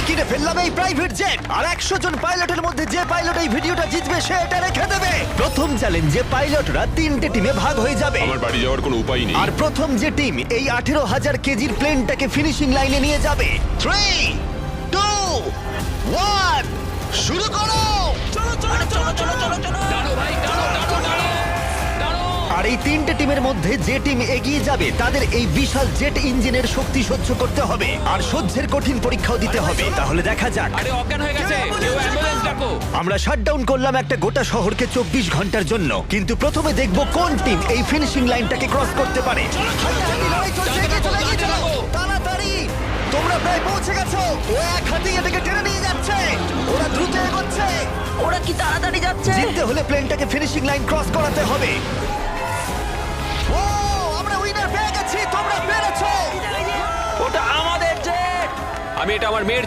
কিনে ফেললাম এই প্রাইভেট জেট আর 100 জন পাইলটের মধ্যে যে পাইলট এই ভিডিওটা জিতবে সে এটা রেখে দেবে। প্রথম চ্যালেঞ্জে পাইলটরা 3টে টিমে ভাগ হয়ে যাবে। আমার বাড়ি যাওয়ার কোনো উপায় নেই। আর প্রথম যে টিম এই 18,000 কেজির প্লেনটাকে ফিনিশিং লাইনে নিয়ে যাবে, 3, 2, 1 শুরু করো। আর এই 3টে টিমের মধ্যে যে টিম এগিয়ে যাবে তাদের এই বিশাল জেট ইঞ্জিনের শক্তি সহ্য করতে হবে আর সহ্যের কঠিন পরীক্ষাও দিতে হবে। তাহলে দেখা যাক। আরে অজ্ঞান হয়ে গেছে, কেউ অ্যাম্বুলেন্স ডাকো। আমরা শাটডাউন করলাম একটা গোটা শহরকে 24 ঘন্টার জন্য, কিন্তু প্রথমে দেখব কোন টিম এই ফিনিশিং লাইনটাকে ক্রস করতে পারে। তাড়াতাড়ি, তোমরা প্রায় পৌঁছে গেছো। ও এক হাতে এটাকে টেনে নিয়ে যাচ্ছে, ওরা দ্রুত এগোচ্ছে। ওরা কি তাড়াতাড়ি যাচ্ছে? জিততে হলে প্লেনটাকে ফিনিশিং লাইন ক্রস করাতে হবে। ও, আমরা উইনার পেয়ে গেছি, তোমরা পেরেছো। ওটা আমাদের জেট। আমি এটা আমার মেয়ের জন্য